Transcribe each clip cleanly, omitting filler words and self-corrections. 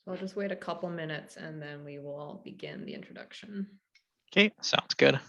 So I'll just wait a couple minutes and then we will begin the introduction. Okay, sounds good.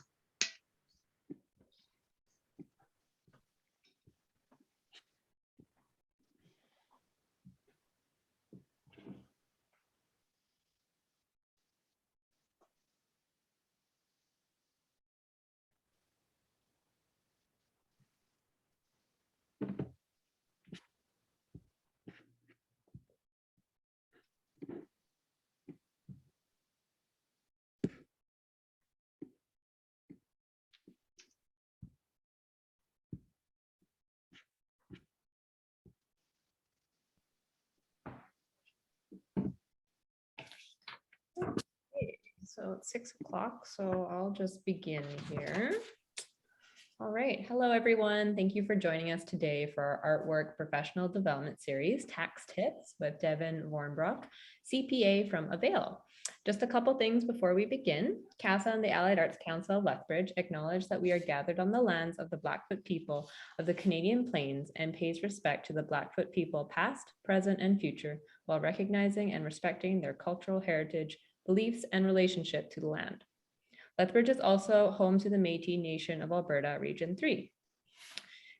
So it's 6 o'clock, so I'll just begin here. All right. Hello, everyone. Thank you for joining us today for our Artwork Professional Development Series, Tax Tips with Devin Vornbrock, CPA from Avail. Just a couple things before we begin. CASA and the Allied Arts Council of Lethbridge acknowledge that we are gathered on the lands of the Blackfoot people of the Canadian Plains and pays respect to the Blackfoot people past, present, and future, while recognizing and respecting their cultural heritage, beliefs, and relationship to the land. Lethbridge is also home to the Métis Nation of Alberta, Region 3.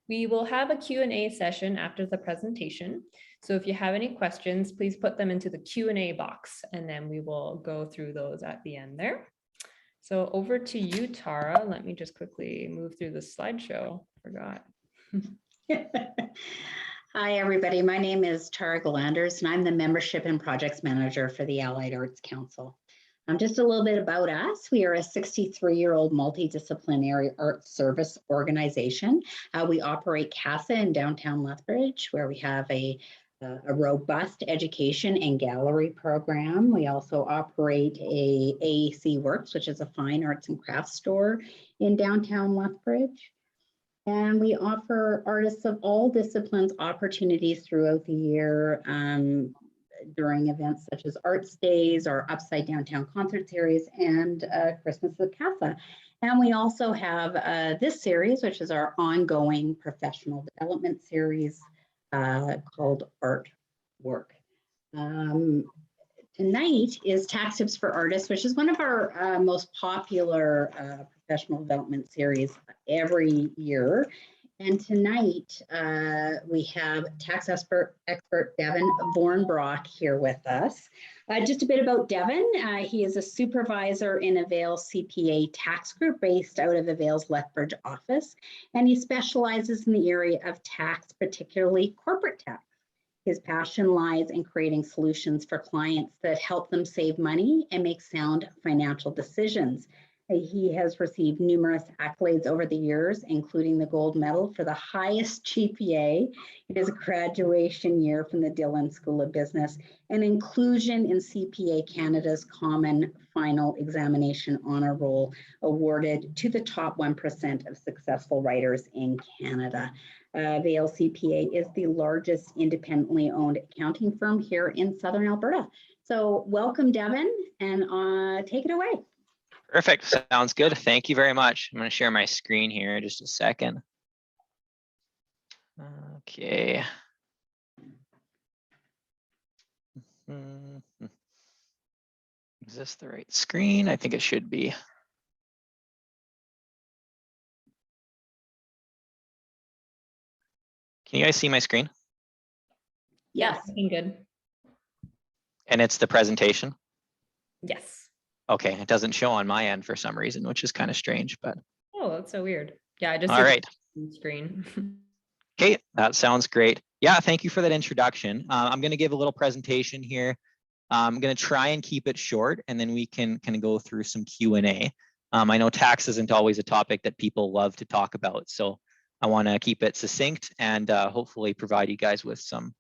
We will have a Q&A session after the presentation. So if you have any questions, please put them into the Q&A box, and then we will go through those at the end there. So over to you, Tara. Let me just quickly move through the slideshow. Forgot. Hi, everybody. My name is Tara Galanders, and I'm the Membership and Projects Manager for the Allied Arts Council. Just a little bit about us. We are a 63-year-old multidisciplinary art service organization. We operate CASA in downtown Lethbridge, where we have a robust education and gallery program. We also operate a AAC Works, which is a fine arts and crafts store in downtown Lethbridge. And we offer artists of all disciplines opportunities throughout the year during events such as Arts Days or Upside Downtown Concert Series and Christmas with CASA. And we also have this series, which is our ongoing professional development series called Artwork. Tonight is Tax Tips for Artists, which is one of our most popular professional development series every year. And tonight we have tax expert Devin Vornbrock here with us. Just a bit about Devin. He is a supervisor in Avail CPA tax group based out of Avail's Lethbridge office, and he specializes in the area of tax, particularly corporate tax. His passion lies in creating solutions for clients that help them save money and make sound financial decisions. He has received numerous accolades over the years, including the gold medal for the highest GPA. It is a graduation year from the Dhillon School of Business and inclusion in CPA Canada's Common Final Examination Honor Roll, awarded to the top 1% of successful writers in Canada. Avail CPA is the largest independently owned accounting firm here in Southern Alberta. So welcome, Devin, and take it away. Perfect. Sounds good. Thank you very much. I'm going to share my screen here in just a second. Okay. Is this the right screen? I think it should be. Can you guys see my screen? Yes, looking good. And it's the presentation? Yes. Okay, it doesn't show on my end for some reason, which is kind of strange, but. Oh, that's so weird. Yeah, I just all right. Screen. Okay, that sounds great. Yeah, thank you for that introduction. I'm going to give a little presentation here. I'm going to try and keep it short, and then we can go through some Q&A. I know tax isn't always a topic that people love to talk about, so I want to keep it succinct and hopefully provide you guys with some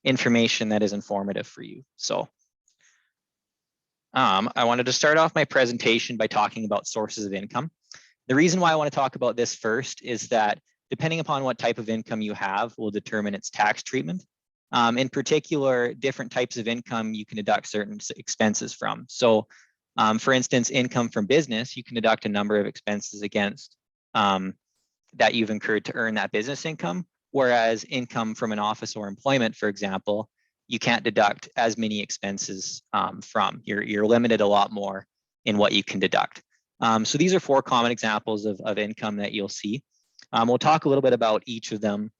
information that is informative for you. So I wanted to start off my presentation by talking about sources of income. The reason why I want to talk about this first is that depending upon what type of income you have will determine its tax treatment. In particular, different types of income you can deduct certain expenses from. So for instance, income from business, you can deduct a number of expenses against that you've incurred to earn that business income. Whereas income from an office or employment, for example, you can't deduct as many expenses from. You're limited a lot more in what you can deduct. So these are 4 common examples of income that you'll see. We'll talk a little bit about each of them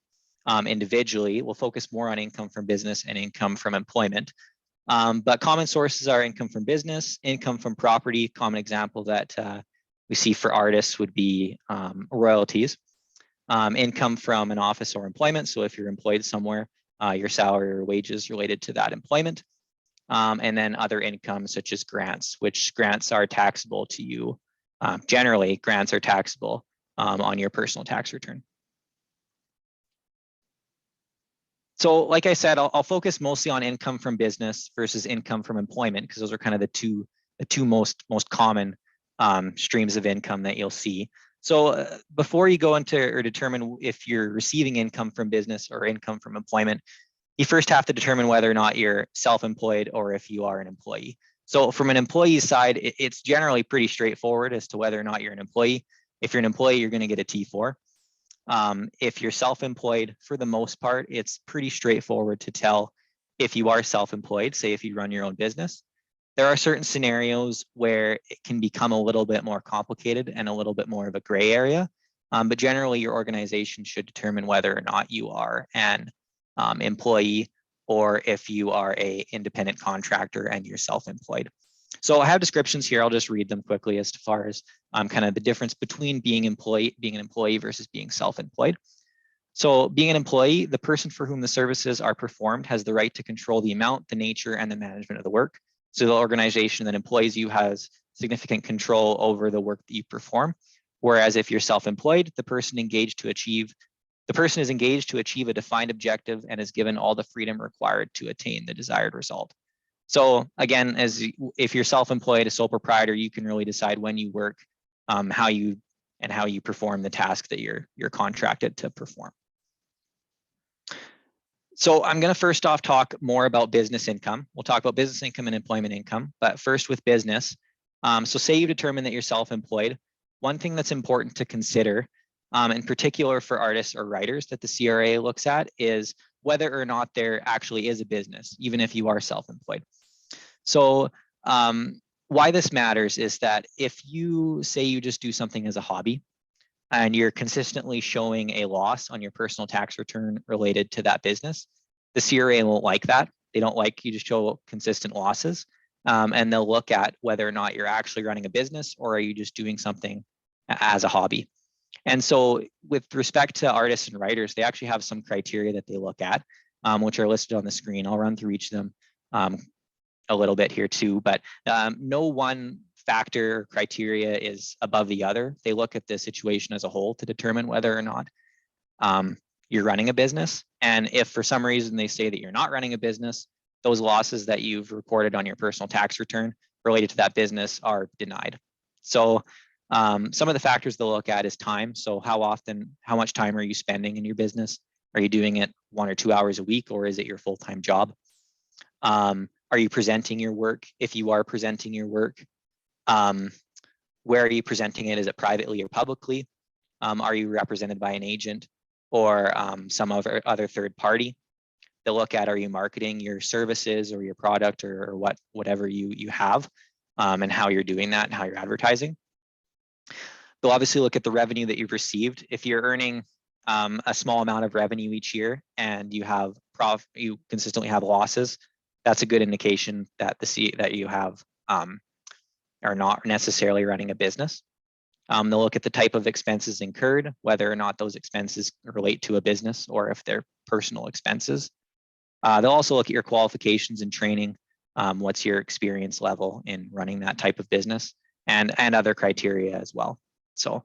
individually. We'll focus more on income from business and income from employment. But common sources are income from business, income from property. Common example that we see for artists would be royalties. Income from an office or employment. So if you're employed somewhere, your salary or wages related to that employment. And then other income such as grants, which grants are taxable to you. Generally, grants are taxable on your personal tax return. So like I said, I'll focus mostly on income from business versus income from employment, because those are kind of the two most common streams of income that you'll see. So before you go into or determine if you're receiving income from business or income from employment, you first have to determine whether or not you're self-employed or if you are an employee. So from an employee side, it's generally pretty straightforward as to whether or not you're an employee. If you're an employee, you're going to get a T4. If you're self-employed, for the most part, it's pretty straightforward to tell if you are self-employed, say if you run your own business. There are certain scenarios where it can become a little bit more complicated and a little bit more of a gray area. But generally, your organization should determine whether or not you are an employee or if you are an independent contractor and you're self-employed. So I have descriptions here. I'll just read them quickly as far as kind of the difference between being an employee versus being self-employed. So being an employee, the person for whom the services are performed has the right to control the amount, the nature, and the management of the work. So the organization that employs you has significant control over the work that you perform. Whereas if you're self-employed, the person is engaged to achieve a defined objective and is given all the freedom required to attain the desired result. So again, if you're self-employed, a sole proprietor, you can really decide when you work, how you perform the task that you're contracted to perform. So I'm going to first off talk more about business income. We'll talk about business income and employment income, but first with business. So say you determine that you're self-employed. One thing that's important to consider, in particular for artists or writers that the CRA looks at, is whether or not there actually is a business, even if you are self-employed. So why this matters is that if you say you just do something as a hobby and you're consistently showing a loss on your personal tax return related to that business, the CRA won't like that. They don't like you to show consistent losses. And they'll look at whether or not you're actually running a business or are you just doing something as a hobby. And so with respect to artists and writers, they actually have some criteria that they look at, which are listed on the screen. I'll run through each of them a little bit here too, but no one factor or criteria is above the other. They look at the situation as a whole to determine whether or not you're running a business. And if for some reason they say that you're not running a business, those losses that you've reported on your personal tax return related to that business are denied. So some of the factors they'll look at is time. So how much time are you spending in your business? Are you doing it 1 or 2 hours a week, or is it your full-time job? Are you presenting your work? If you are presenting your work, where are you presenting it? Is it privately or publicly? Are you represented by an agent or some other third party? They'll look at, are you marketing your services or your product or whatever you have, and how you're doing that and how you're advertising. They'll obviously look at the revenue that you've received. If you're earning a small amount of revenue each year and you consistently have losses, that's a good indication that you have are not necessarily running a business. They'll look at the type of expenses incurred, whether or not those expenses relate to a business or if they're personal expenses. They'll also look at your qualifications and training. What's your experience level in running that type of business, and other criteria as well. So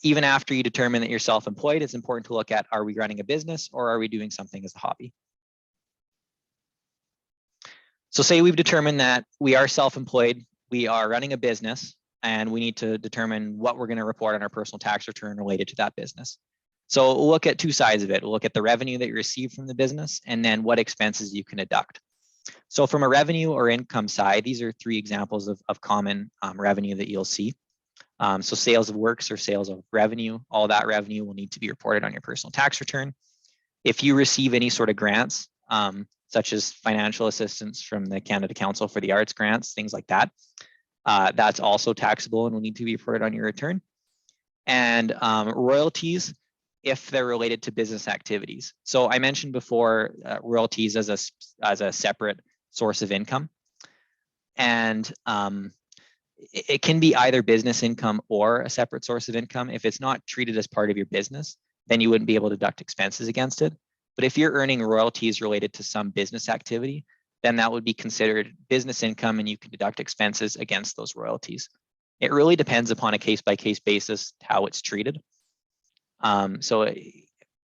even after you determine that you're self-employed, it's important to look at, are we running a business or are we doing something as a hobby? So say we've determined that we are self-employed, we are running a business, and we need to determine what we're going to report on our personal tax return related to that business. So we'll look at two sides of it. We'll look at the revenue that you receive from the business and then what expenses you can deduct. So from a revenue or income side, these are 3 examples of common revenue that you'll see. So sales of works or sales of revenue, all that revenue will need to be reported on your personal tax return. If you receive any sort of grants, such as financial assistance from the Canada Council for the Arts grants, things like that. That's also taxable and will need to be reported on your return. And royalties, if they're related to business activities. So I mentioned before royalties as a separate source of income. And it can be either business income or a separate source of income. If it's not treated as part of your business, then you wouldn't be able to deduct expenses against it. But if you're earning royalties related to some business activity, then that would be considered business income and you can deduct expenses against those royalties. It really depends upon a case-by-case basis how it's treated. So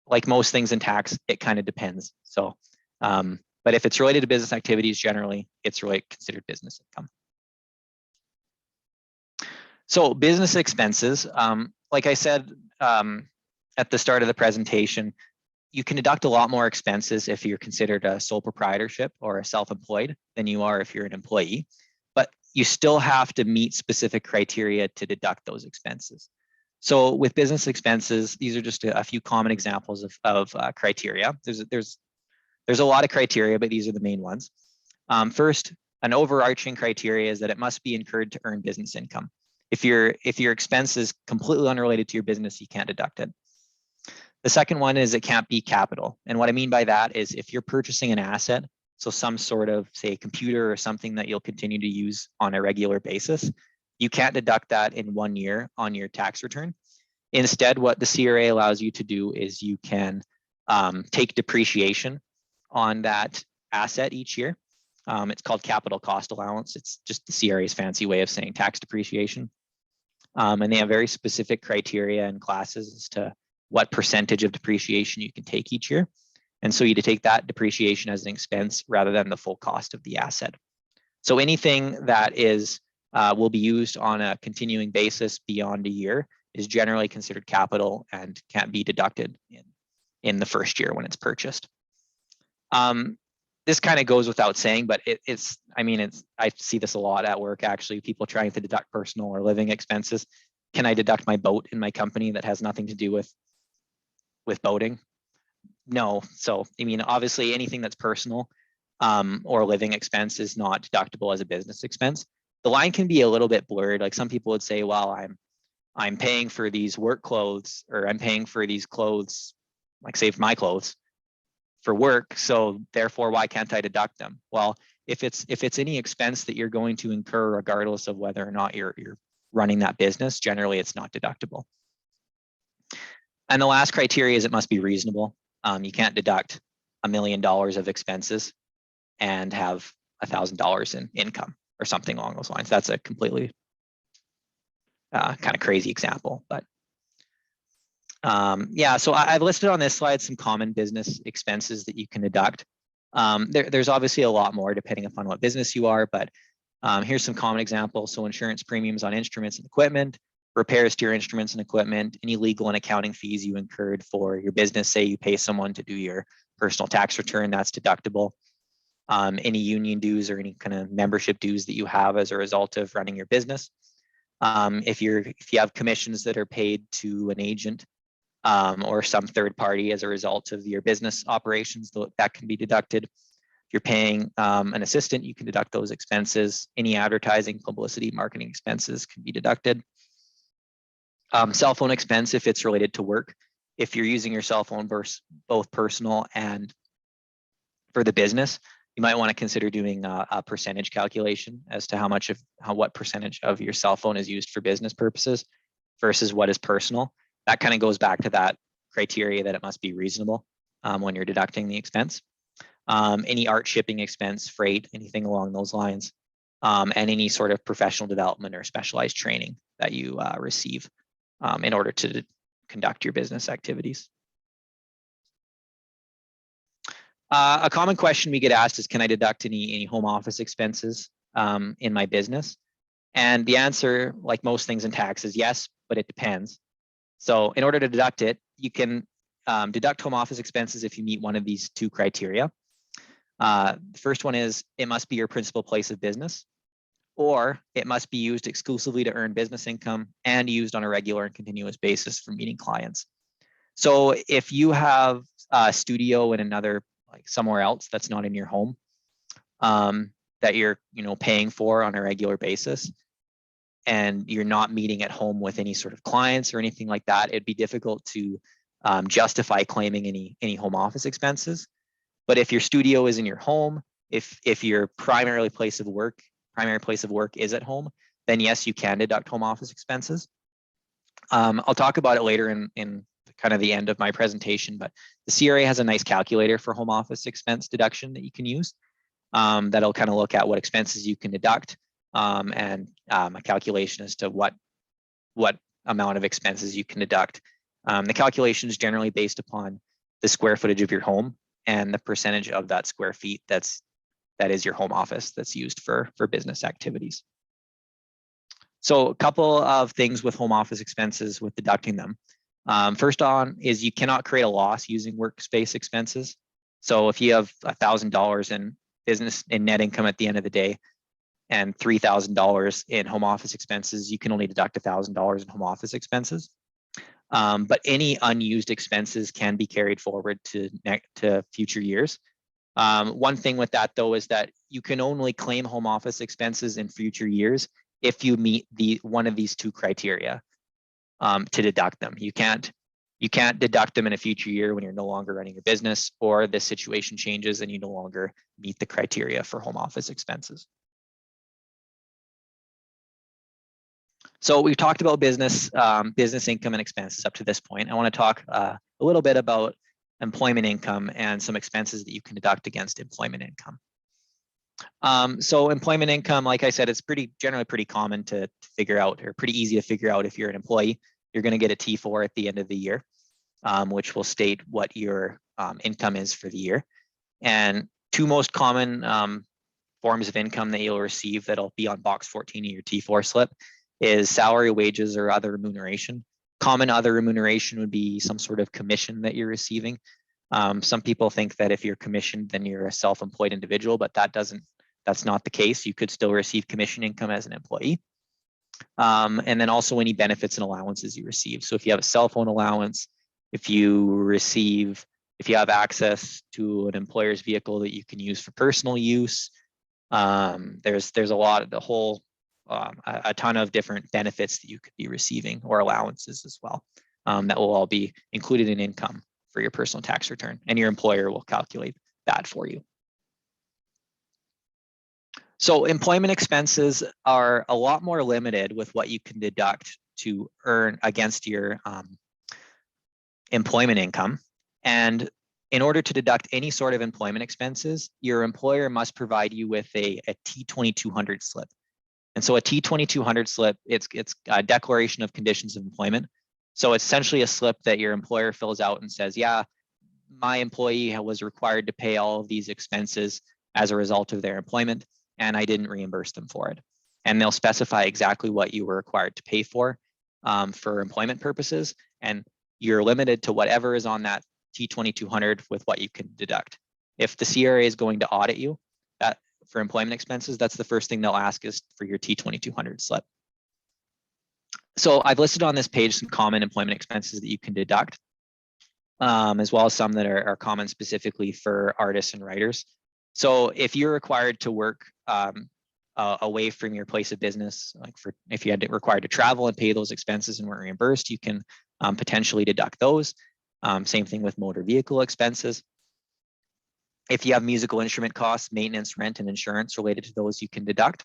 like most things in tax, it kind of depends. So, but if it's related to business activities, generally, it's really considered business income. So business expenses, like I said at the start of the presentation, you can deduct a lot more expenses if you're considered a sole proprietorship or a self-employed than you are if you're an employee, but you still have to meet specific criteria to deduct those expenses. So with business expenses, these are just a few common examples of criteria. There's a lot of criteria, but these are the main ones. First, an overarching criteria is that it must be incurred to earn business income. If your expense is completely unrelated to your business, you can't deduct it. The second one is it can't be capital. And what I mean by that is if you're purchasing an asset, so some sort of, say, a computer or something that you'll continue to use on a regular basis, you can't deduct that in 1 year on your tax return. Instead, what the CRA allows you to do is you can take depreciation on that asset each year. It's called capital cost allowance. It's just the CRA's fancy way of saying tax depreciation. And they have very specific criteria and classes as to what percentage of depreciation you can take each year. And so you take that depreciation as an expense rather than the full cost of the asset. So anything that is will be used on a continuing basis beyond a year is generally considered capital and can't be deducted in the first year when it's purchased. This kind of goes without saying, but I see this a lot at work, actually, people trying to deduct personal or living expenses. Can I deduct my boat in my company that has nothing to do with boating? No. So, obviously anything that's personal or living expense is not deductible as a business expense. The line can be a little bit blurred. Like some people would say, well, I'm paying for these work clothes, or I'm paying for these clothes, like say for my clothes, for work, so therefore why can't I deduct them? Well, if it's any expense that you're going to incur regardless of whether or not you're running that business, generally it's not deductible. And the last criteria is it must be reasonable. You can't deduct $1 million of expenses and have $1,000 in income or something along those lines. That's a completely kind of crazy example, but yeah, so I've listed on this slide some common business expenses that you can deduct. There's obviously a lot more depending upon what business you are, but here's some common examples. So insurance premiums on instruments and equipment, repairs to your instruments and equipment, any legal and accounting fees you incurred for your business. Say you pay someone to do your personal tax return, that's deductible. Any union dues or any kind of membership dues that you have as a result of running your business. If you have commissions that are paid to an agent or some third party as a result of your business operations, that can be deducted. If you're paying an assistant, you can deduct those expenses. Any advertising, publicity, marketing expenses can be deducted. Cell phone expense, if it's related to work. If you're using your cell phone both personal and for the business, you might want to consider doing a percentage calculation as to what percentage of your cell phone is used for business purposes versus what is personal. That kind of goes back to that criteria that it must be reasonable when you're deducting the expense. Any art shipping expense, freight, anything along those lines, and any sort of professional development or specialized training that you receive in order to conduct your business activities. A common question we get asked is, can I deduct any home office expenses in my business? And the answer, like most things in tax, is yes, but it depends. So in order to deduct it, you can deduct home office expenses if you meet one of these two criteria. The first one is it must be your principal place of business, or it must be used exclusively to earn business income and used on a regular and continuous basis for meeting clients. So if you have a studio in another like somewhere else that's not in your home, that you're, paying for on a regular basis, and you're not meeting at home with any sort of clients or anything like that, it'd be difficult to justify claiming any home office expenses. But if your studio is in your home, if your primary place of work is at home, then yes, you can deduct home office expenses. I'll talk about it later in kind of the end of my presentation, but the CRA has a nice calculator for home office expense deduction that you can use. That'll kind of look at what expenses you can deduct, and a calculation as to what amount of expenses you can deduct. The calculation is generally based upon the square footage of your home and the percentage of that square feet that is your home office that's used for business activities. So a couple of things with home office expenses with deducting them. First on is you cannot create a loss using workspace expenses. So if you have $1,000 in business in net income at the end of the day and $3,000 in home office expenses, you can only deduct $1,000 in home office expenses. But any unused expenses can be carried forward to future years. One thing with that though is that you can only claim home office expenses in future years if you meet one of these two criteria to deduct them. You can't deduct them in a future year when you're no longer running your business, or the situation changes and you no longer meet the criteria for home office expenses. So we've talked about business income and expenses up to this point. I want to talk a little bit about employment income and some expenses that you can deduct against employment income. So employment income, like I said, it's generally pretty common to figure out, or pretty easy to figure out. If you're an employee, you're going to get a T4 at the end of the year, which will state what your income is for the year. And two most common forms of income that you'll receive that'll be on box 14 of your T4 slip is salary, wages, or other remuneration. Common other remuneration would be some sort of commission that you're receiving. Some people think that if you're commissioned, then you're a self-employed individual, but that's not the case. You could still receive commission income as an employee. And then also any benefits and allowances you receive. So if you have a cell phone allowance, if you have access to an employer's vehicle that you can use for personal use, there's a ton of different benefits that you could be receiving, or allowances as well, that will all be included in income for your personal tax return, and your employer will calculate that for you. So employment expenses are a lot more limited with what you can deduct to earn against your employment income. And in order to deduct any sort of employment expenses, your employer must provide you with a T2200 slip. And so a T2200 slip, it's a declaration of conditions of employment. So it's essentially a slip that your employer fills out and says, yeah, my employee was required to pay all of these expenses as a result of their employment, and I didn't reimburse them for it. And they'll specify exactly what you were required to pay for employment purposes. And you're limited to whatever is on that T2200 with what you can deduct. If the CRA is going to audit you for employment expenses, that's the first thing they'll ask is for your T2200 slip. So I've listed on this page some common employment expenses that you can deduct, as well as some that are common specifically for artists and writers. So if you're required to work away from your place of business, if you had required to travel and pay those expenses and weren't reimbursed, you can potentially deduct those. Same thing with motor vehicle expenses. If you have musical instrument costs, maintenance, rent, and insurance related to those, you can deduct.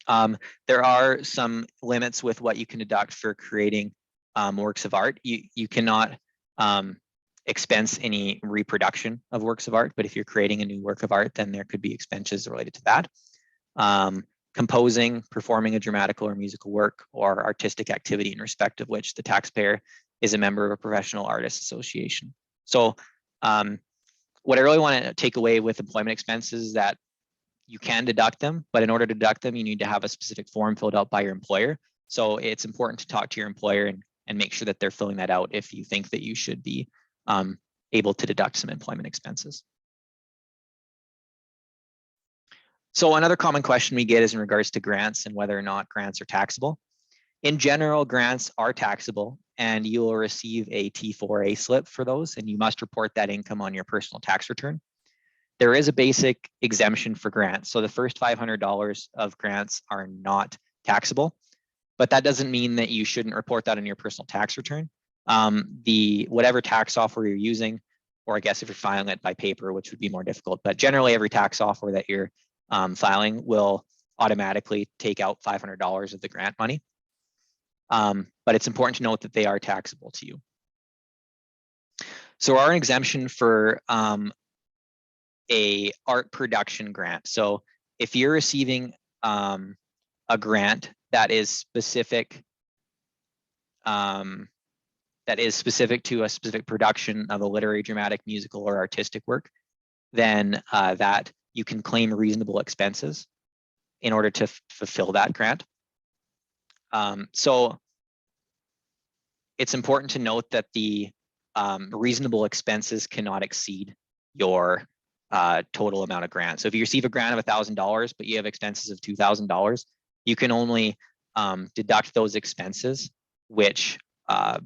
There are some limits with what you can deduct for creating works of art. You cannot expense any reproduction of works of art, but if you're creating a new work of art, then there could be expenses related to that. Composing, performing a dramatical or musical work, or artistic activity in respect of which the taxpayer is a member of a professional artists association. So what I really want to take away with employment expenses is that you can deduct them, but in order to deduct them, you need to have a specific form filled out by your employer. So it's important to talk to your employer and make sure that they're filling that out if you think that you should be able to deduct some employment expenses. So another common question we get is in regards to grants and whether or not grants are taxable. In general, grants are taxable and you will receive a T4A slip for those, and you must report that income on your personal tax return. There is a basic exemption for grants. So the first $500 of grants are not taxable, but that doesn't mean that you shouldn't report that on your personal tax return. Whatever tax software you're using, or I guess if you're filing it by paper, which would be more difficult, but generally every tax software that you're filing will automatically take out $500 of the grant money. But it's important to note that they are taxable to you. So our exemption for a art production grant. So if you're receiving a grant that is specific to a specific production of a literary, dramatic, musical, or artistic work, then that you can claim reasonable expenses in order to fulfill that grant. So it's important to note that the reasonable expenses cannot exceed your total amount of grant. So if you receive a grant of $1,000, but you have expenses of $2,000, you can only deduct those expenses, which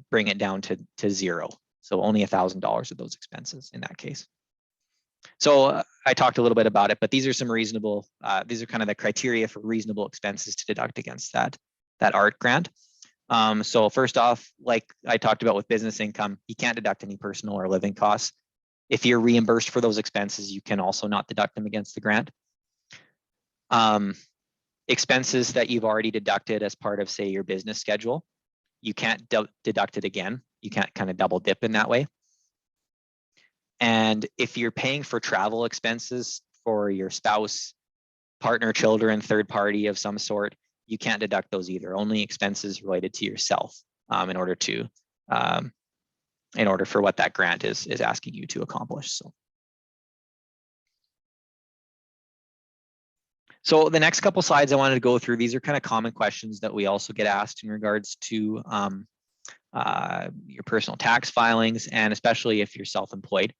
bring it down to zero. So only $1,000 of those expenses in that case. So I talked a little bit about it, but these are some reasonable, these are kind of the criteria for reasonable expenses to deduct against that art grant. So first off, like I talked about with business income, you can't deduct any personal or living costs. If you're reimbursed for those expenses, you can also not deduct them against the grant. Expenses that you've already deducted as part of, say, your business schedule, you can't deduct it again. You can't kind of double dip in that way. And if you're paying for travel expenses for your spouse, partner, children, third party of some sort, you can't deduct those either. Only expenses related to yourself in order for what that grant is asking you to accomplish. So the next couple slides I wanted to go through, these are kind of common questions that we also get asked in regards to your personal tax filings, and especially if you're self-employed.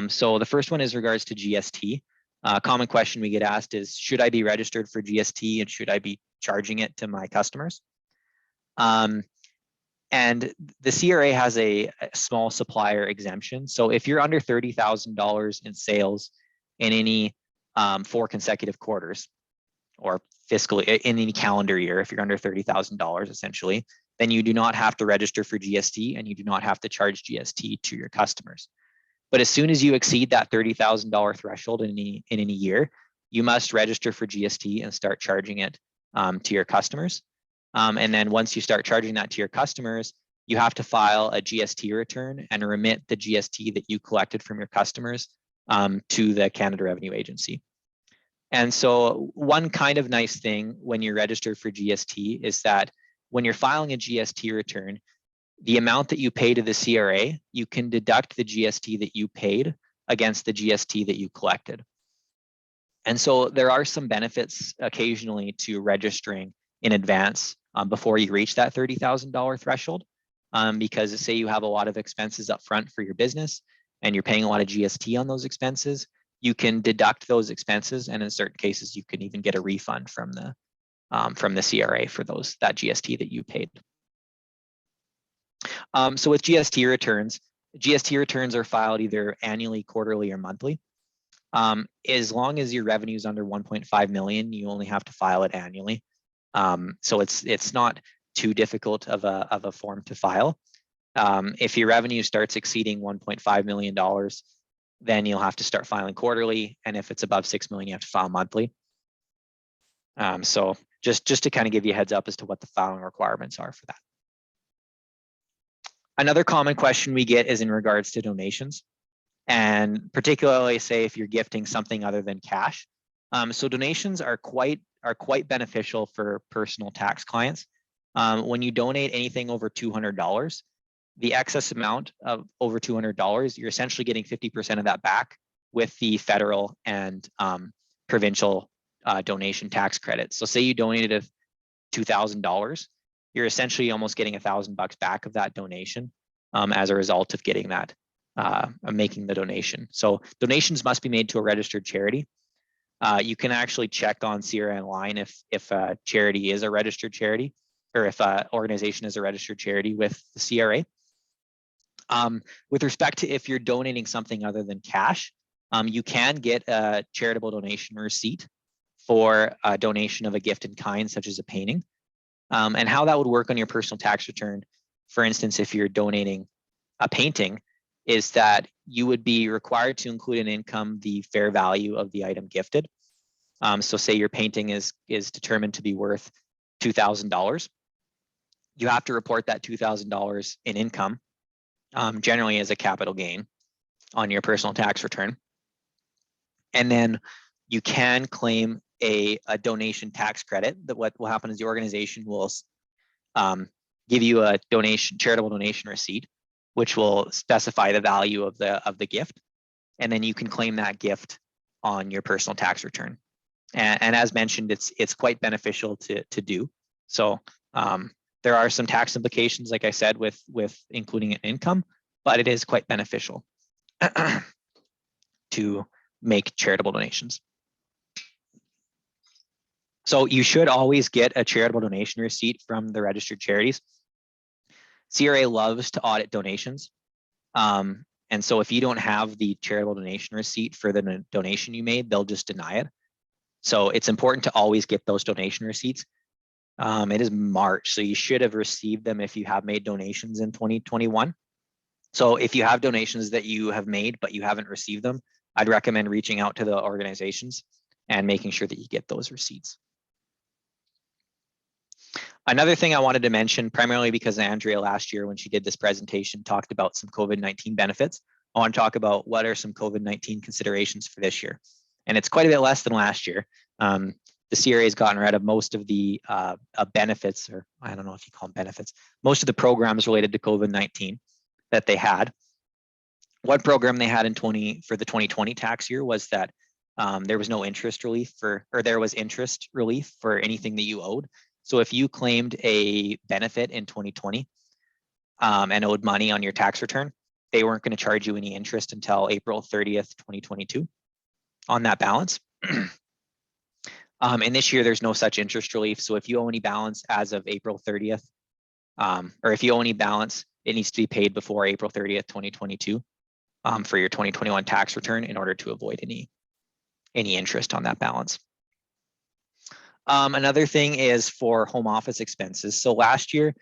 So the first one is regards to GST. A common question we get asked is, should I be registered for GST and should I be charging it to my customers? And the CRA has a small supplier exemption. So if you're under $30,000 in sales in any 4 consecutive quarters, or fiscally in any calendar year, if you're under $30,000 essentially, then you do not have to register for GST and you do not have to charge GST to your customers. But as soon as you exceed that $30,000 threshold in any year, you must register for GST and start charging it to your customers. And then once you start charging that to your customers, you have to file a GST return and remit the GST that you collected from your customers to the Canada Revenue Agency. And so one kind of nice thing when you're registered for GST is that when you're filing a GST return, the amount that you pay to the CRA, you can deduct the GST that you paid against the GST that you collected. And so there are some benefits occasionally to registering in advance before you reach that $30,000 threshold, because say you have a lot of expenses up front for your business and you're paying a lot of GST on those expenses, you can deduct those expenses, and in certain cases you can even get a refund from the CRA for that GST that you paid. So with GST returns are filed either annually, quarterly, or monthly. As long as your revenue is under 1.5 million, you only have to file it annually. So it's not too difficult of a form to file. If your revenue starts exceeding $1.5 million, then you'll have to start filing quarterly. And if it's above 6 million, you have to file monthly. So just to kind of give you a heads up as to what the filing requirements are for that. Another common question we get is in regards to donations, and particularly say if you're gifting something other than cash. So donations are quite beneficial for personal tax clients. When you donate anything over $200, the excess amount of over $200, you're essentially getting 50% of that back with the federal and provincial donation tax credits. So say you donated $2,000, you're essentially almost getting $1,000 back of that donation as a result of getting that, making the donation. So donations must be made to a registered charity. You can actually check on CRA Online if a charity is a registered charity. or if an organization is a registered charity with the CRA. With respect to if you're donating something other than cash, you can get a charitable donation receipt for a donation of a gift in kind, such as a painting. And how that would work on your personal tax return, for instance, if you're donating a painting, is that you would be required to include in income the fair value of the item gifted. So say your painting is determined to be worth $2,000. You have to report that $2,000 in income, generally as a capital gain on your personal tax return. And then you can claim a donation tax credit. That what will happen is the organization will give you a charitable donation receipt, which will specify the value of the gift, and then you can claim that gift on your personal tax return. And as mentioned, it's quite beneficial to do. So there are some tax implications, like I said, with including an income, but it is quite beneficial to make charitable donations. So you should always get a charitable donation receipt from the registered charities. CRA loves to audit donations. And so if you don't have the charitable donation receipt for the donation you made, they'll just deny it. So it's important to always get those donation receipts. It is March, so you should have received them if you have made donations in 2021. So if you have donations that you have made, but you haven't received them, I'd recommend reaching out to the organizations and making sure that you get those receipts. Another thing I wanted to mention, primarily because Andrea last year when she did this presentation talked about some COVID-19 benefits, I want to talk about what are some COVID-19 considerations for this year. And it's quite a bit less than last year. The CRA has gotten rid of most of the benefits, or I don't know if you call them benefits, most of the programs related to COVID-19 that they had. One program they had for the 2020 tax year was that there was no interest relief or there was interest relief for anything that you owed. So if you claimed a benefit in 2020 and owed money on your tax return, they weren't going to charge you any interest until April 30th, 2022 on that balance. And this year, there's no such interest relief. So if you owe any balance as of April 30th, or if you owe any balance, it needs to be paid before April 30th, 2022 for your 2021 tax return in order to avoid any interest on that balance. Another thing is for home office expenses. So last year,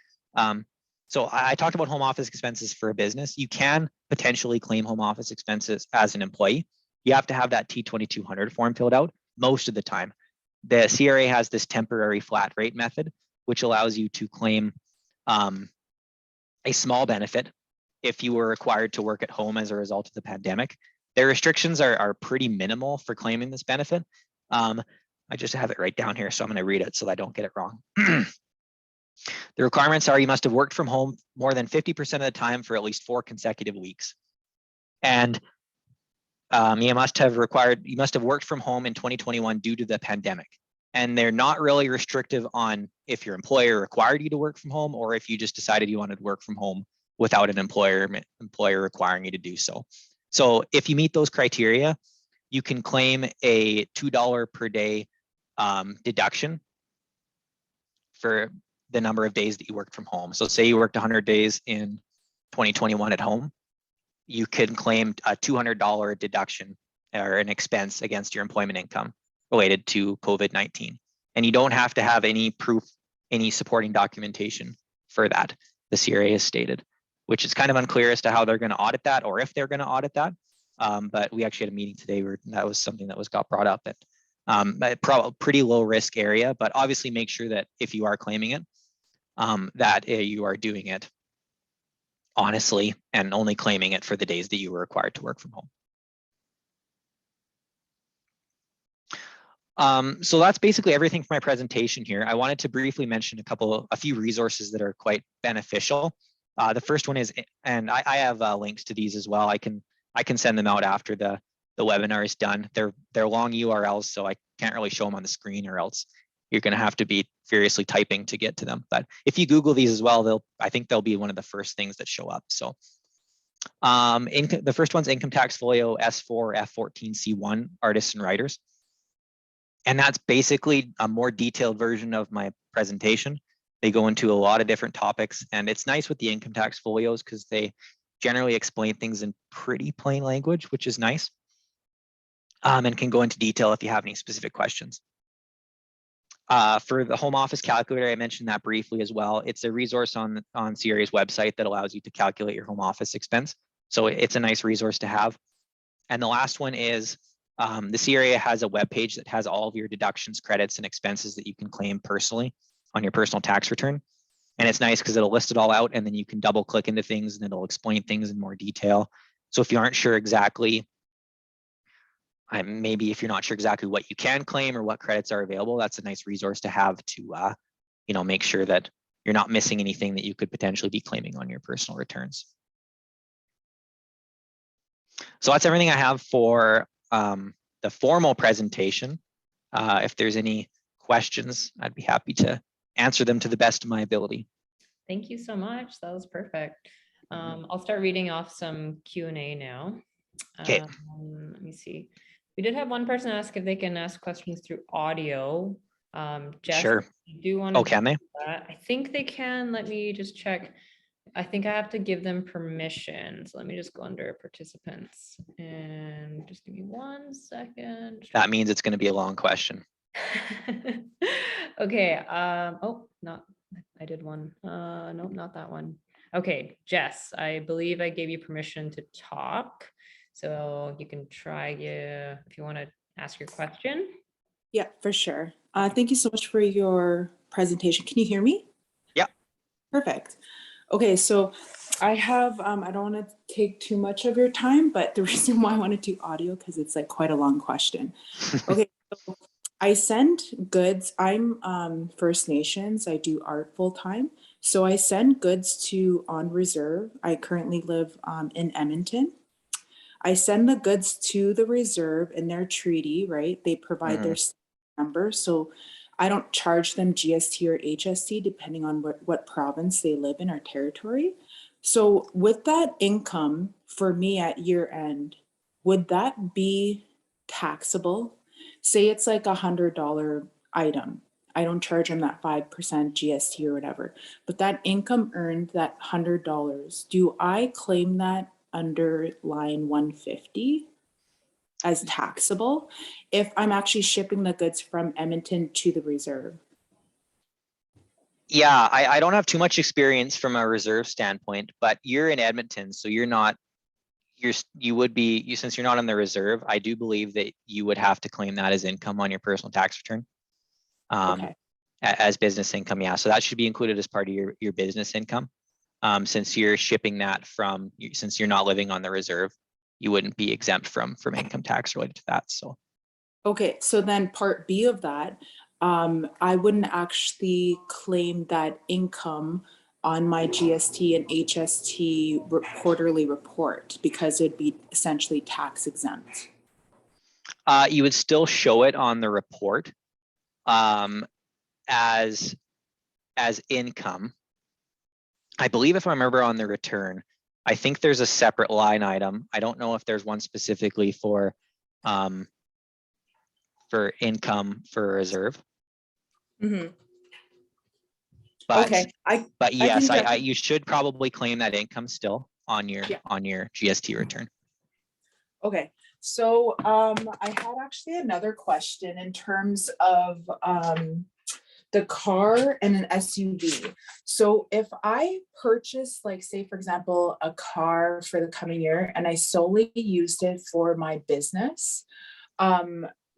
so I talked about home office expenses for a business. You can potentially claim home office expenses as an employee. You have to have that T2200 form filled out most of the time. The CRA has this temporary flat rate method, which allows you to claim a small benefit if you were required to work at home as a result of the pandemic. Their restrictions are pretty minimal for claiming this benefit. I just have it right down here, so I'm going to read it so I don't get it wrong. The requirements are you must have worked from home more than 50% of the time for at least 4 consecutive weeks. And you must have worked from home in 2021 due to the pandemic. And they're not really restrictive on if your employer required you to work from home or if you just decided you wanted to work from home without an employer requiring you to do so. So if you meet those criteria, you can claim a $2 per day deduction for the number of days that you worked from home. So say you worked 100 days in 2021 at home, you can claim a $200 deduction or an expense against your employment income related to COVID-19. And you don't have to have any proof, any supporting documentation for that, the CRA has stated, which is kind of unclear as to how they're going to audit that or if they're going to audit that. But we actually had a meeting today where that was something that got brought up at pretty low risk area, but obviously make sure that if you are claiming it, that you are doing it honestly and only claiming it for the days that you were required to work from home. So that's basically everything for my presentation here. I wanted to briefly mention a few resources that are quite beneficial. The first one is, and I have links to these as well. I can send them out after the webinar is done. They're long URLs, so I can't really show them on the screen, or else you're going to have to be furiously typing to get to them. But if you Google these as well, I think they'll be one of the first things that show up. So the first one's Income Tax Folio S4 F14 C1 Artists and Writers. And that's basically a more detailed version of my presentation. They go into a lot of different topics, and it's nice with the income tax folios because they generally explain things in pretty plain language, which is nice, and can go into detail if you have any specific questions. For the home office calculator, I mentioned that briefly as well. It's a resource on CRA's website that allows you to calculate your home office expense. So it's a nice resource to have. And the last one is the CRA has a web page that has all of your deductions, credits, and expenses that you can claim personally on your personal tax return. And it's nice because it'll list it all out, and then you can double click into things and it'll explain things in more detail. So if you aren't sure exactly, maybe if you're not sure exactly what you can claim or what credits are available, that's a nice resource to have to make sure that you're not missing anything that you could potentially be claiming on your personal returns. So that's everything I have for the formal presentation. If there's any questions, I'd be happy to answer them to the best of my ability. Thank you so much. That was perfect. I'll start reading off some Q&A now. Okay. Let me see. We did have one person ask if they can ask questions through audio. Jess, Sure. you do want to can they? do that? I think they can. Let me just check. I think I have to give them permission. So let me just go under participants and just give me 1 second. That means it's going to be a long question. Okay. I did one. Nope, not that one. Okay, Jess, I believe I gave you permission to talk. So you can try if you want to ask your question. Yeah, for sure. Thank you so much for your presentation. Can you hear me? Yeah. Perfect. Okay, so I have, I don't want to take too much of your time, but the reason why I want to do audio, because it's like quite a long question. Okay, so I send goods. I'm First Nations. I do art full time. So I send goods to On Reserve. I currently live in Edmonton. I send the goods to the reserve in their treaty, right? They provide their number. So I don't charge them GST or HST depending on what province they live in or territory. So with that income for me at year end, would that be taxable? Say it's like $100 item. I don't charge them that 5% GST or whatever, but that income earned, that $100, do I claim that under line 150 as taxable if I'm actually shipping the goods from Edmonton to the reserve? Yeah, I don't have too much experience from a reserve standpoint, but you're in Edmonton, so you're not, you would be, since you're not on the reserve, I do believe that you would have to claim that as income on your personal tax return. Okay. As business income, yeah. So that should be included as part of your business income. Since you're shipping that since you're not living on the reserve, you wouldn't be exempt from income tax related to that. So. Okay, so then part B of that, I wouldn't actually claim that income on my GST and HST quarterly report because it'd be essentially tax exempt. You would still show it on the report as income. I believe if I remember on the return, I think there's a separate line item. I don't know if there's one specifically for income for reserve. Mm-hmm. But, okay. But yes, you should probably claim that income still on your GST return. Okay. So I had actually another question in terms of the car and an SUV. So if I purchase, like, say, for example, a car for the coming year and I solely used it for my business,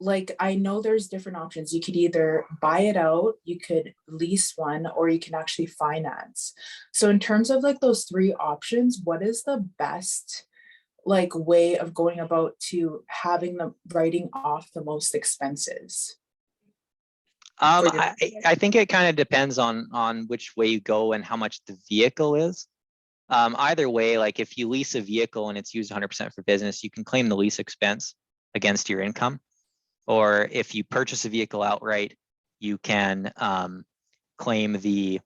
like, I know there's different options. You could either buy it out, you could lease one, or you can actually finance. So in terms of like those 3 options, what is the best like way of going about to having them writing off the most expenses? I think it kind of depends on which way you go and how much the vehicle is. Either way, like if you lease a vehicle and it's used 100% for business, you can claim the lease expense against your income. Or if you purchase a vehicle outright, you can claim the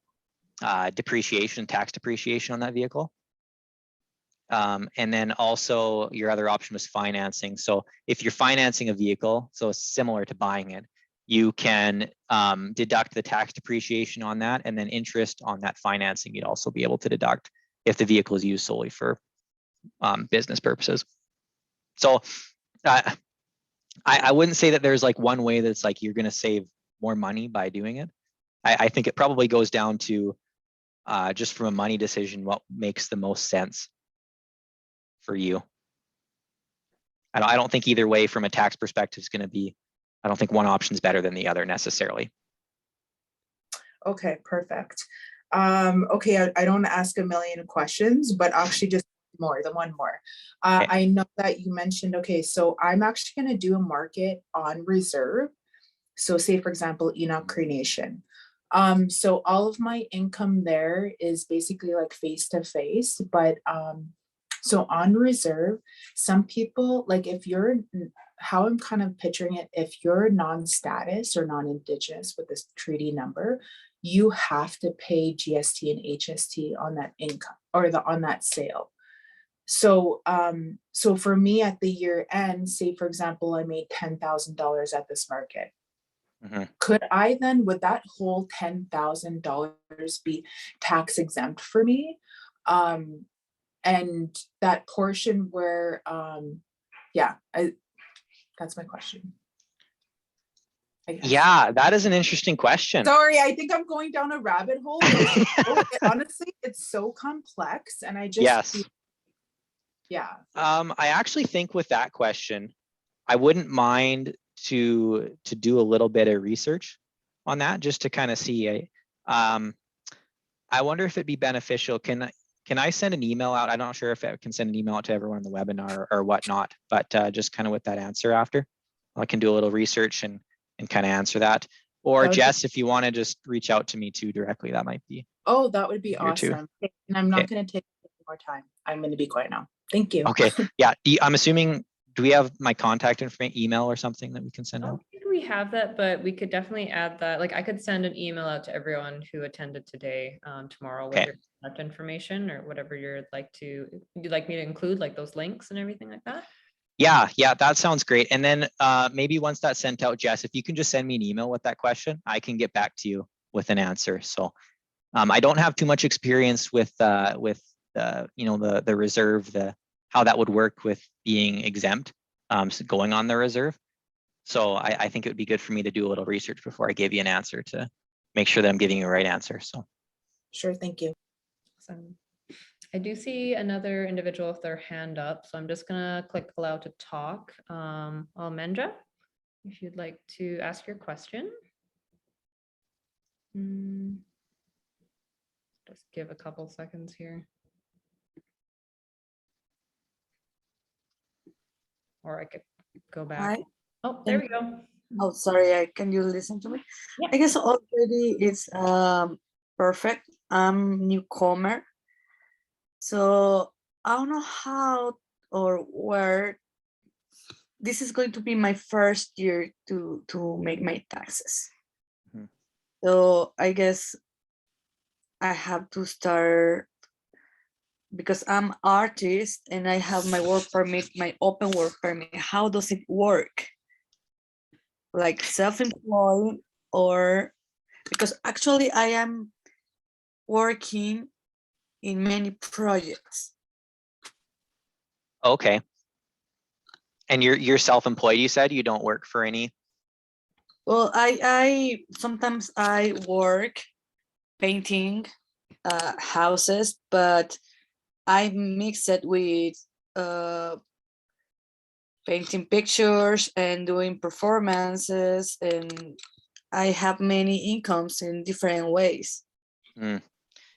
tax depreciation on that vehicle. And then also your other option was financing. So if you're financing a vehicle, so similar to buying it, you can deduct the tax depreciation on that, and then interest on that financing you'd also be able to deduct if the vehicle is used solely for business purposes. So I wouldn't say that there's like one way that's like you're going to save more money by doing it. I think it probably goes down to just from a money decision, what makes the most sense for you. I don't think either way from a tax perspective is going to be, I don't think one option is better than the other necessarily. Okay, perfect. Okay, I don't want to ask a million questions, but actually just one more. Okay. I know that you mentioned, okay, so I'm actually going to do a market on reserve. So say, for example, Enoch Cremation. So all of my income there is basically like face-to-face, but so on reserve, some people, like if you're, how I'm kind of picturing it, if you're non-status or non-Indigenous with this treaty number, you have to pay GST and HST on that income or on that sale. So, so for me at the year end, say for example, I made $10,000 at this market. Mm-hmm. Could I then, would that whole $10,000 be tax exempt for me? And that portion where, yeah, that's my question. Yeah, that is an interesting question. Sorry, I think I'm going down a rabbit hole. Honestly, it's so complex, and I just yes. Yeah. I actually think with that question, I wouldn't mind to do a little bit of research on that just to kind of see. I wonder if it'd be beneficial. Can I send an email out? I'm not sure if I can send an email out to everyone in the webinar or whatnot, but just kind of with that answer after, I can do a little research and kind of answer that. Or Jess, if you want to just reach out to me too directly, that might be. Oh, that would be awesome. Too. And I'm not going to take any more time. I'm going to be quiet now. Thank you. Okay. Yeah. I'm assuming, do we have my contact information, email or something that we can send out? I don't think we have that, but we could definitely add that. Like I could send an email out to everyone who attended today, tomorrow with your contact information or whatever you'd like me to include, like those links and everything like that. Yeah, that sounds great. And then maybe once that's sent out, Jess, if you can just send me an email with that question, I can get back to you with an answer. So I don't have too much experience with the reserve, how that would work with being exempt, so going on the reserve. So I think it would be good for me to do a little research before I give you an answer to make sure that I'm giving you the right answer. So sure, thank you. Awesome. I do see another individual with their hand up, so I'm just gonna click allow to talk. Almendra, if you'd like to ask your question. Just give a couple seconds here. Or I could go back. Hi. Oh, there we go. Oh, sorry. Can you listen to me? Yeah. I guess already it's perfect. I'm newcomer, so I don't know how or where. This is going to be my first year to make my taxes. Mm-hmm. So I guess I have to start because I'm artist and I have my work permit, my open work permit. How does it work? Like self-employed, or because actually I am working in many projects. okay. And you're self-employed, you said? You don't work for any? Well, I sometimes I work painting houses, but I mix it with painting pictures and doing performances, and I have many incomes in different ways.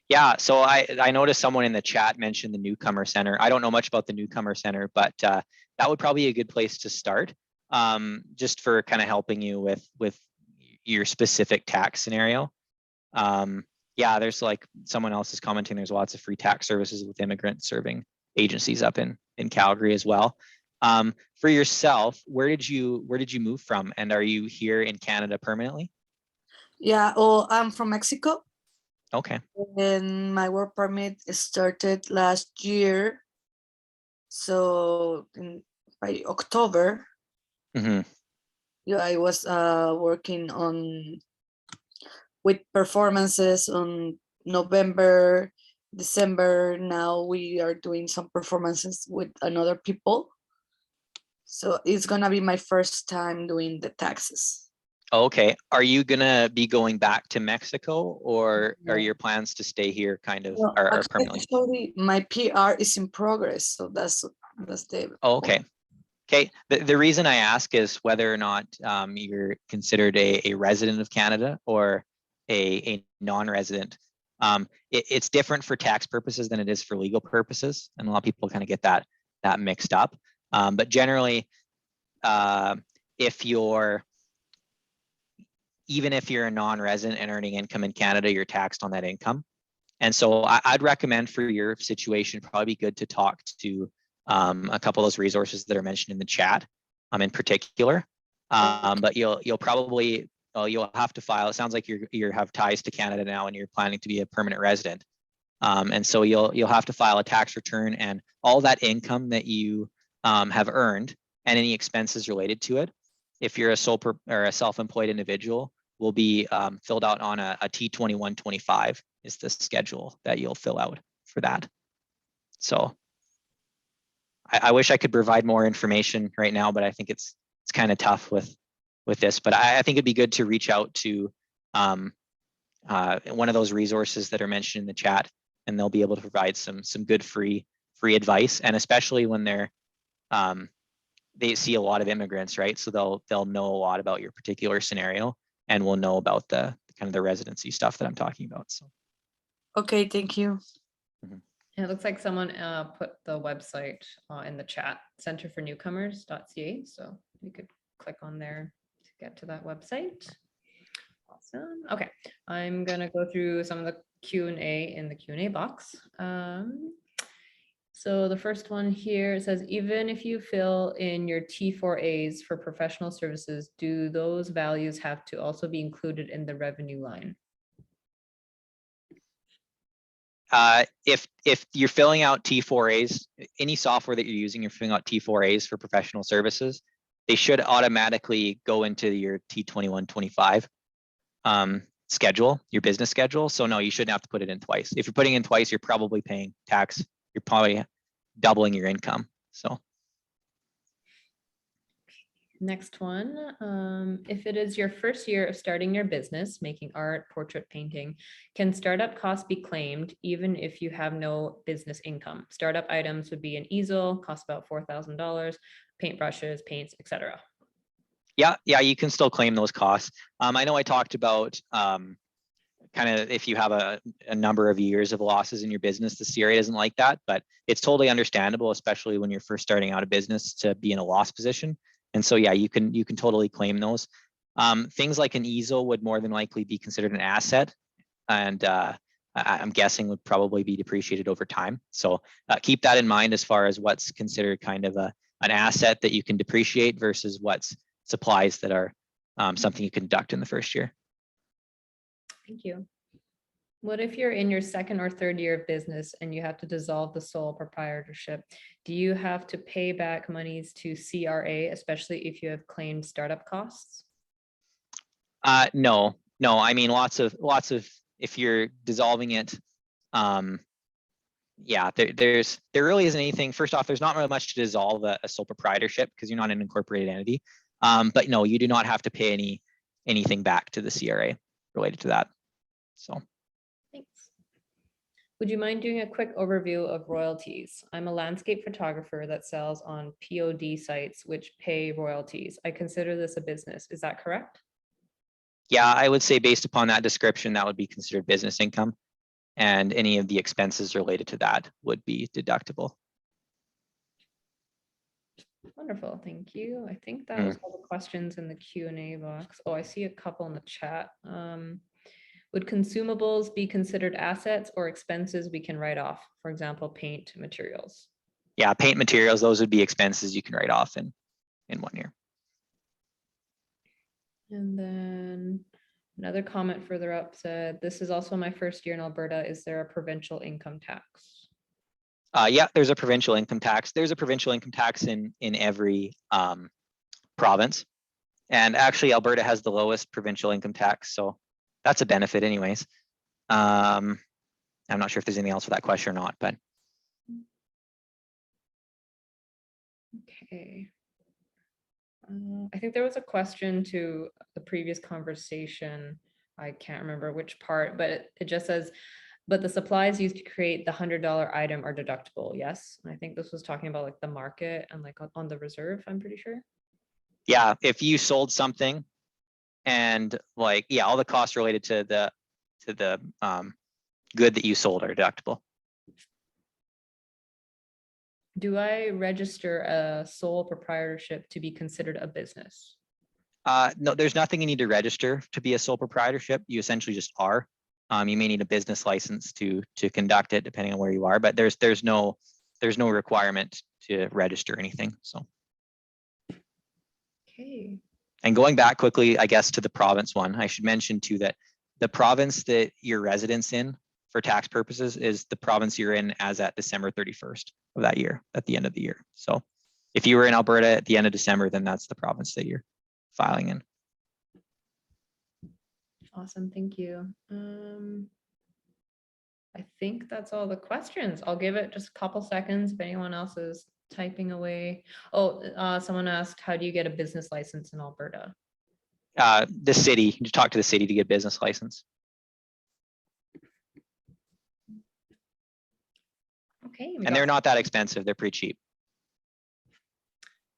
Yeah, so I noticed someone in the chat mentioned the Newcomer Centre. I don't know much about the Newcomer Centre, but that would probably be a good place to start, just for kind of helping you with your specific tax scenario. Yeah, there's like someone else is commenting, there's lots of free tax services with immigrant serving agencies up in Calgary as well. For yourself, where did you move from, and are you here in Canada permanently? Yeah, well, I'm from Mexico. Okay. And my work permit started last year, so by October. Mm-hmm. yeah, I was working on with performances on November, December. Now we are doing some performances with another people. So it's gonna be my first time doing the taxes. Okay, are you gonna be going back to Mexico, or are No. your plans to stay here kind of, Well, are permanently? actually, my PR is in progress, so that's the. Oh, okay. Okay, the reason I ask is whether or not you're considered a resident of Canada or a non-resident. It's different for tax purposes than it is for legal purposes, and a lot of people kind of get that mixed up. But generally, if you're even if you're a non-resident and earning income in Canada, you're taxed on that income. And so I'd recommend for your situation, probably be good to talk to a couple of those resources that are mentioned in the chat, in particular. But you'll probably you'll have to file. It sounds like you have ties to Canada now, and you're planning to be a permanent resident. And so you'll have to file a tax return, and all that income that you have earned and any expenses related to it, if you're a self-employed individual, will be filled out on a T2125 is the schedule that you'll fill out for that. So I wish I could provide more information right now, but I think it's kind of tough with this. But I think it'd be good to reach out to one of those resources that are mentioned in the chat, and they'll be able to provide some good free advice, and especially when they see a lot of immigrants, right? So they'll know a lot about your particular scenario, and will know about the kind of the residency stuff that I'm talking about. So. Okay, thank you. And it looks like someone put the website in the chat, centerfornewcomers.ca. So you could click on there to get to that website. Awesome. Okay, I'm gonna go through some of the Q&A in the Q&A box. So the first one here says, even if you fill in your T4As for professional services, do those values have to also be included in the revenue line? If you're filling out T4As, any software that you're using, you're filling out T4As for professional services, they should automatically go into your T2125 schedule, your business schedule. So no, you shouldn't have to put it in twice. If you're putting in twice, you're probably paying tax. You're probably doubling your income. So. Next one, if it is your first year of starting your business, making art, portrait painting, can startup costs be claimed even if you have no business income? Startup items would be an easel, cost about $4,000, paintbrushes, paints, etc. Yeah, you can still claim those costs. I know I talked about kind of if you have a number of years of losses in your business, the CRA doesn't like that, but it's totally understandable, especially when you're first starting out a business, to be in a loss position. And so, yeah, you can totally claim those. Things like an easel would more than likely be considered an asset, and I'm guessing would probably be depreciated over time. So keep that in mind as far as what's considered kind of an asset that you can depreciate versus what's supplies that are something you can deduct in the first year. Thank you. What if you're in your second or third year of business and you have to dissolve the sole proprietorship? Do you have to pay back monies to CRA, especially if you have claimed startup costs? No. I mean, lots of if you're dissolving it, yeah, there really isn't anything. First off, there's not really much to dissolve a sole proprietorship because you're not an incorporated entity. But no, you do not have to pay anything back to the CRA related to that. So. Thanks. Would you mind doing a quick overview of royalties? I'm a landscape photographer that sells on POD sites which pay royalties. I consider this a business. Is that correct? Yeah, I would say based upon that description, that would be considered business income, and any of the expenses related to that would be deductible. Wonderful, thank you. I think that was all the questions in the Q&A box. Oh, I see a couple in the chat. Would consumables be considered assets or expenses we can write off? For example, paint materials. Yeah, paint materials, those would be expenses you can write off in 1 year. And then another comment further up said, this is also my first year in Alberta. Is there a provincial income tax? Yeah, there's a provincial income tax. There's a provincial income tax in every province. And actually, Alberta has the lowest provincial income tax, so that's a benefit anyways. I'm not sure if there's anything else for that question or not, but. Okay. I think there was a question to the previous conversation. I can't remember which part, but it just says, but the supplies used to create the $100 item are deductible. Yes. And I think this was talking about like the market and like on the reserve, I'm pretty sure. Yeah, if you sold something and like, yeah, all the costs related to the good that you sold are deductible. Do I register a sole proprietorship to be considered a business? No, there's nothing you need to register to be a sole proprietorship. You essentially just are. You may need a business license to conduct it, depending on where you are. But there's no requirement to register anything. So. Okay. And going back quickly, I guess, to the province one, I should mention too that the province that your residence in for tax purposes is the province you're in as at December 31st of that year, at the end of the year. So if you were in Alberta at the end of December, then that's the province that you're filing in. Awesome, thank you. I think that's all the questions. I'll give it just a couple seconds if anyone else is typing away. Oh, someone asked, how do you get a business license in Alberta? The city, you talk to the city to get a business license. Okay. And they're not that expensive. They're pretty cheap.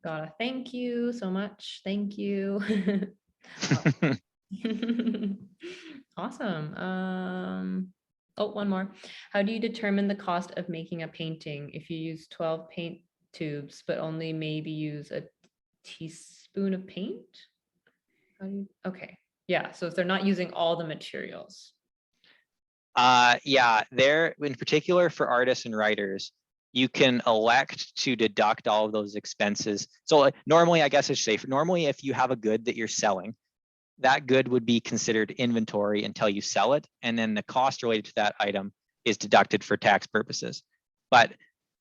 Gotta thank you so much. Thank you. Awesome. Oh, one more. How do you determine the cost of making a painting if you use 12 paint tubes, but only maybe use a teaspoon of paint? Okay. Yeah. So if they're not using all the materials. Yeah, there in particular for artists and writers, you can elect to deduct all of those expenses. So normally, I guess I should say, normally if you have a good that you're selling, that good would be considered inventory until you sell it. And then the cost related to that item is deducted for tax purposes. But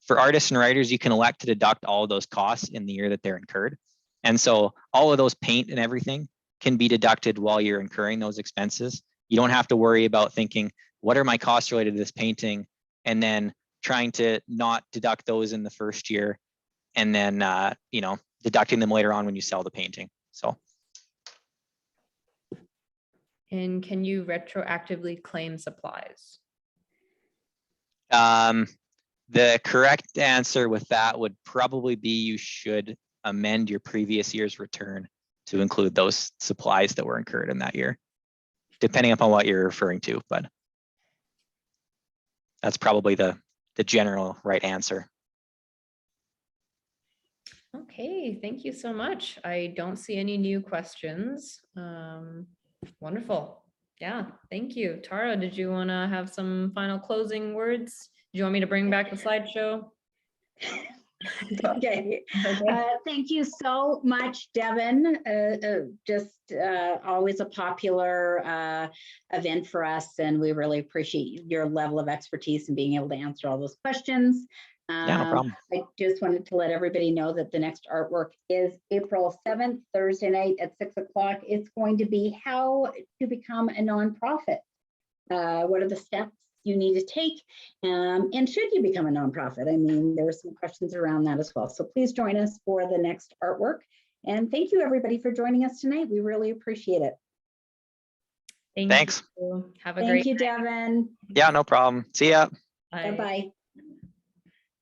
for artists and writers, you can elect to deduct all of those costs in the year that they're incurred. And so all of those paint and everything can be deducted while you're incurring those expenses. You don't have to worry about thinking, what are my costs related to this painting? And then trying to not deduct those in the first year and then, deducting them later on when you sell the painting. So. And can you retroactively claim supplies? The correct answer with that would probably be you should amend your previous year's return to include those supplies that were incurred in that year, depending upon what you're referring to, but that's probably the general right answer. Okay, thank you so much. I don't see any new questions. Wonderful. Yeah, thank you. Tara, did you want to have some final closing words? Do you want me to bring back the slideshow? Okay. Thank you so much, Devin. Always a popular event for us, and we really appreciate your level of expertise and being able to answer all those questions. Yeah, no problem. I just wanted to let everybody know that the next artwork is April 7th, Thursday night at 6 o'clock. It's going to be how to become a nonprofit. What are the steps you need to take? And should you become a nonprofit? I mean, there were some questions around that as well. So please join us for the next artwork. And thank you, everybody, for joining us tonight. We really appreciate it. Thanks. You. Have a Thank great you, night. Devin. Yeah, no problem. See ya. Bye. Bye-bye.